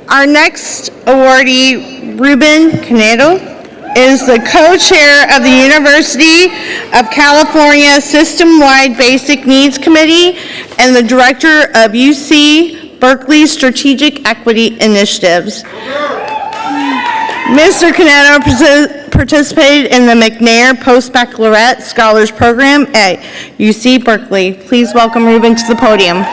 Our next awardee, Ruben Canedo, is the co-chair of the University of California System-Wide Basic Needs Committee and the director of UC Berkeley Strategic Equity Initiatives. Mr. Canedo participated in the McNair Post-Baccalaureate Scholars Program at UC Berkeley. Please welcome Ruben to the podium.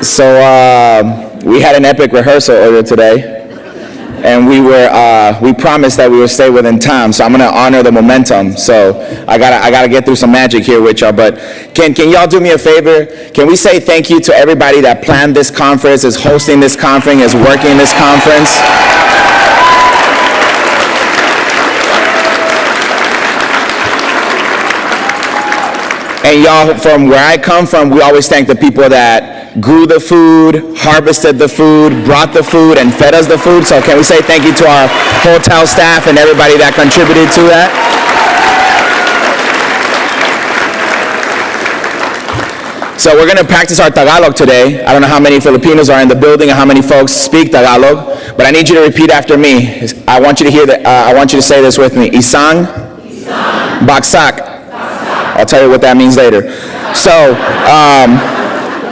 So we had an epic rehearsal earlier today, and we promised that we would stay within time. So I'm gonna honor the momentum. So I gotta get through some magic here with y'all. But can y'all do me a favor? Can we say thank you to everybody that planned this conference, is hosting this conference, is working this conference? And y'all, from where I come from, we always thank the people that grew the food, harvested the food, brought the food, and fed us the food. So can we say thank you to our hotel staff and everybody that contributed to that? So we're gonna practice our Tagalog today. I don't know how many Filipinos are in the building and how many folks speak Tagalog, but I need you to repeat after me. I want you to hear that. I want you to say this with me. Isang, baksak. I'll tell you what that means later. So,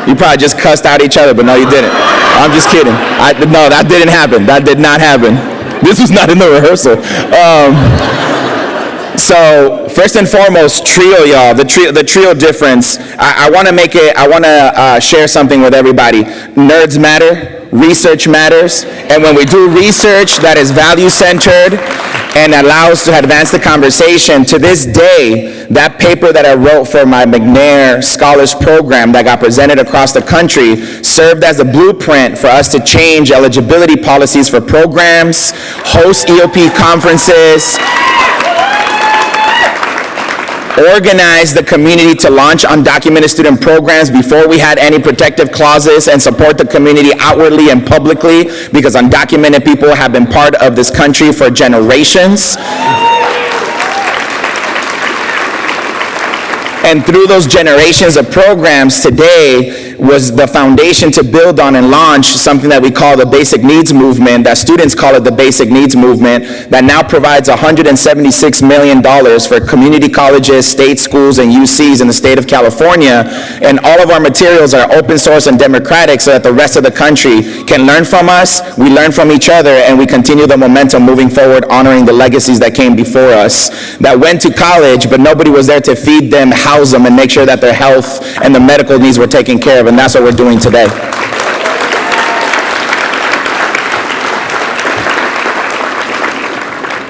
you probably just cussed out each other, but no, you didn't. I'm just kidding. No, that didn't happen. That did not happen. This was not in the rehearsal. So, first and foremost, trio, y'all. The trio difference. I want to share something with everybody. Nerds matter. Research matters. And when we do research that is value-centered and allows to advance the conversation, to this day, that paper that I wrote for my McNair Scholars Program that got presented across the country served as a blueprint for us to change eligibility policies for programs, host EOP conferences, organize the community to launch undocumented student programs before we had any protective clauses, and support the community outwardly and publicly, because undocumented people have been part of this country for generations. And through those generations of programs, today was the foundation to build on and launch something that we call the Basic Needs Movement, that students call it the Basic Needs Movement, that now provides $176 million for community colleges, state schools, and UCs in the state of California. And all of our materials are open source and democratic so that the rest of the country can learn from us, we learn from each other, and we continue the momentum moving forward, honoring the legacies that came before us, that went to college, but nobody was there to feed them, house them, and make sure that their health and the medical needs were taken care of. And that's what we're doing today.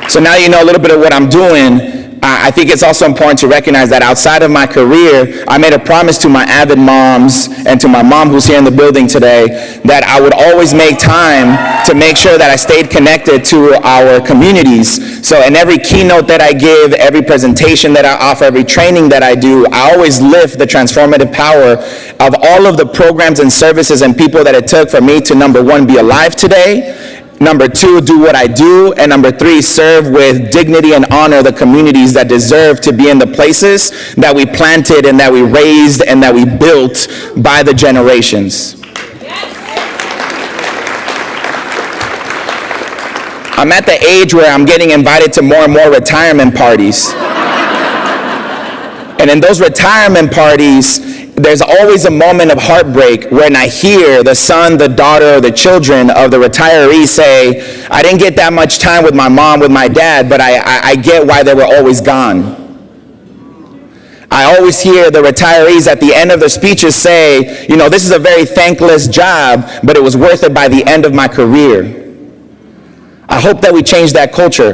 So now you know a little bit of what I'm doing. I think it's also important to recognize that outside of my career, I made a promise to my avid moms and to my mom who's here in the building today that I would always make time to make sure that I stayed connected to our communities. So in every keynote that I give, every presentation that I offer, every training that I do, I always lift the transformative power of all of the programs and services and people that it took for me to, number one, be alive today, number two, do what I do, and number three, serve with dignity and honor the communities that deserve to be in the places that we planted and that we raised and that we built by the generations. I'm at the age where I'm getting invited to more and more retirement parties. And in those retirement parties, there's always a moment of heartbreak when I hear the son, the daughter, or the children of the retiree say, I didn't get that much time with my mom, with my dad, but I get why they were always gone. I always hear the retirees at the end of their speeches say, you know, this is a very thankless job, but it was worth it by the end of my career. I hope that we change that culture.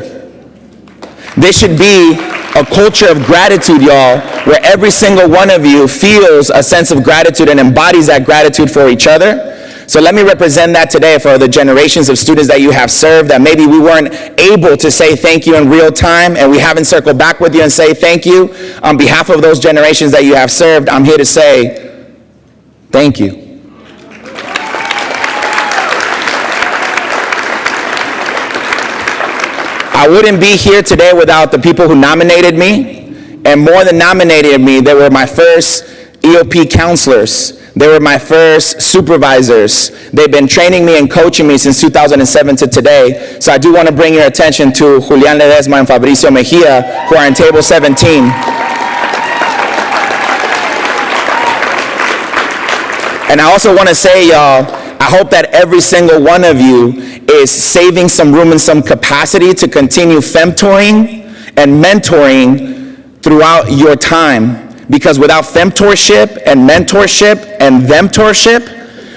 This should be a culture of gratitude, y'all, where every single one of you feels a sense of gratitude and embodies that gratitude for each other. So let me represent that today for the generations of students that you have served, that maybe we weren't able to say thank you in real time, and we haven't circled back with you and say thank you. On behalf of those generations that you have served, I'm here to say thank you. I wouldn't be here today without the people who nominated me, and more than nominated me, they were my first EOP counselors. They were my first supervisors. They've been training me and coaching me since 2007 to today. So I do want to bring your attention to Julian Ledesma and Fabricio Mejia, who are in table 17. And I also want to say, y'all, I hope that every single one of you is saving some room and some capacity to continue femtoring and mentoring throughout your time. Because without femtorship and mentorship and themtorship,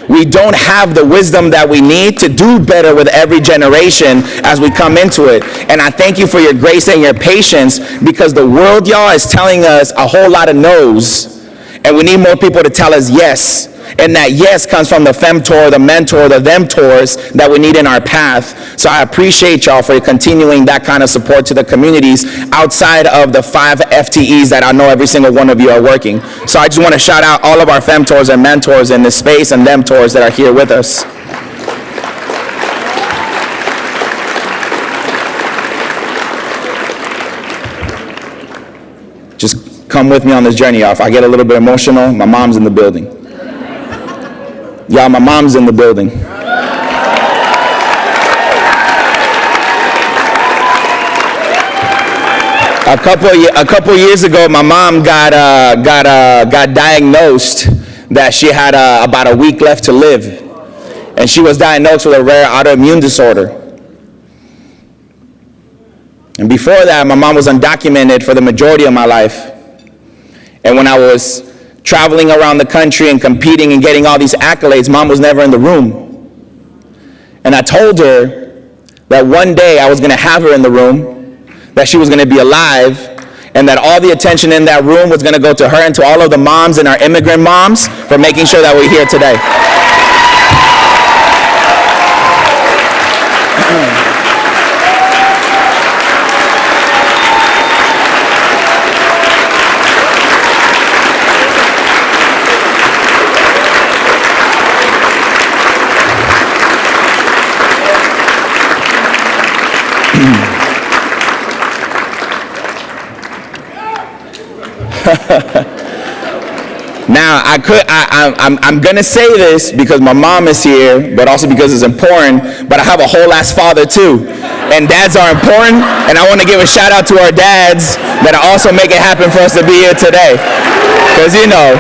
we don't have the wisdom that we need to do better with every generation as we come into it. And I thank you for your grace and your patience, because the world, y'all, is telling us a whole lot of no's, and we need more people to tell us yes. And that yes comes from the femtor, the mentor, the themtors that we need in our path. So I appreciate y'all for continuing that kind of support to the communities outside of the 5 FTEs that I know every single one of you are working. So I just want to shout out all of our femtors and mentors in this space and themtors that are here with us. Just come with me on this journey, y'all. If I get a little bit emotional, my mom's in the building. Y'all, my mom's in the building. A couple years ago, my mom got diagnosed that she had about a week left to live, and she was diagnosed with a rare autoimmune disorder. And before that, my mom was undocumented for the majority of my life. And when I was traveling around the country and competing and getting all these accolades, mom was never in the room. And I told her that one day I was going to have her in the room, that she was going to be alive, and that all the attention in that room was going to go to her and to all of the moms and our immigrant moms for making sure that we're here today. Now, I'm going to say this because my mom is here, but also because it's important, but I have a whole ass father too. And dads are important, and I want to give a shout out to our dads that also make it happen for us to be here today. Because, you know,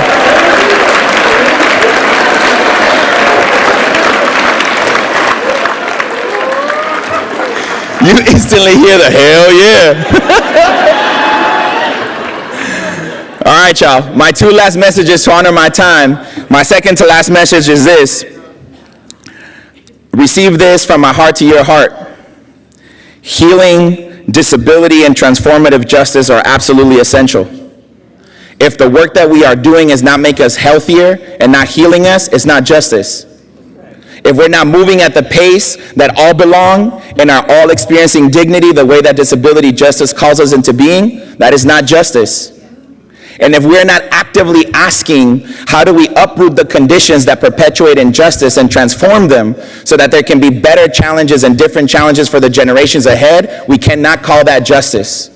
you instantly hear the hell yeah. All right, y'all. My 2 last messages to honor my time. My second to last message is this. Receive this from my heart to your heart. Healing, disability, and transformative justice are absolutely essential. If the work that we are doing is not making us healthier and not healing us, it's not justice. If we're not moving at the pace that all belong and are all experiencing dignity the way that disability justice calls us into being, that is not justice. And if we're not actively asking, how do we uproot the conditions that perpetuate injustice and transform them so that there can be better challenges and different challenges for the generations ahead, we cannot call that justice.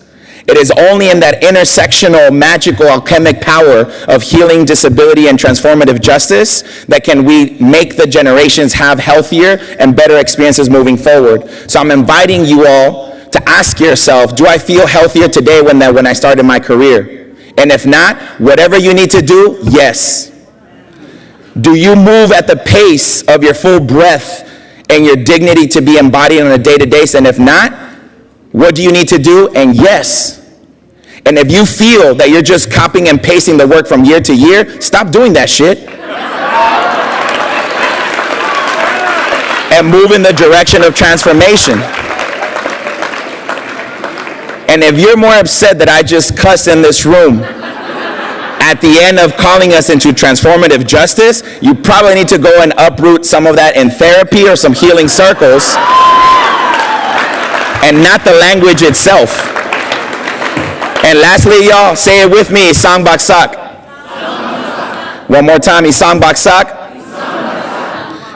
It is only in that intersectional, magical, alchemic power of healing, disability, and transformative justice that can we make the generations have healthier and better experiences moving forward. So I'm inviting you all to ask yourself, do I feel healthier today when I started my career? And if not, whatever you need to do, yes. Do you move at the pace of your full breath and your dignity to be embodied on a day-to-day? And if not, what do you need to do? And yes. And if you feel that you're just copying and pasting the work from year to year, stop doing that shit. And move in the direction of transformation. And if you're more upset that I just cussed in this room at the end of calling us into transformative justice, you probably need to go and uproot some of that in therapy or some healing circles, and not the language itself. And lastly, y'all, say it with me, Isang Baksak. One more time, Isang Baksak.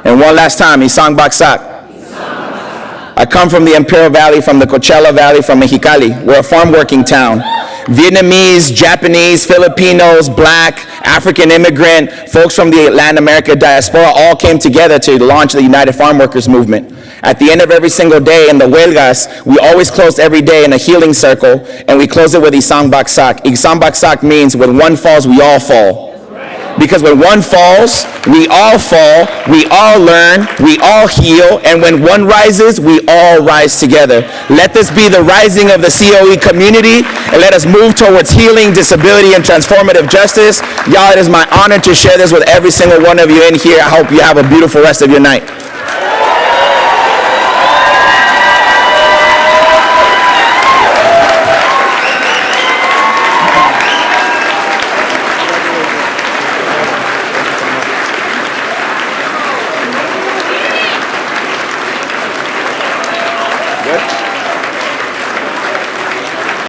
And one last time, Isang Baksak. I come from the Imperial Valley, from the Coachella Valley, from Mexicali. We're a farm working town. Vietnamese, Japanese, Filipinos, Black, African immigrant, folks from the Latin America diaspora all came together to launch the United Farm Workers Movement. At the end of every single day in the huelgas, we always closed every day in a healing circle, and we close it with Isang Baksak. Isang Baksak means when one falls, we all fall. Because when one falls, we all fall, we all learn, we all heal, and when one rises, we all rise together. Let this be the rising of the COE community, and let us move towards healing, disability, and transformative justice. Y'all, it is my honor to share this with every single one of you in here. I hope you have a beautiful rest of your night.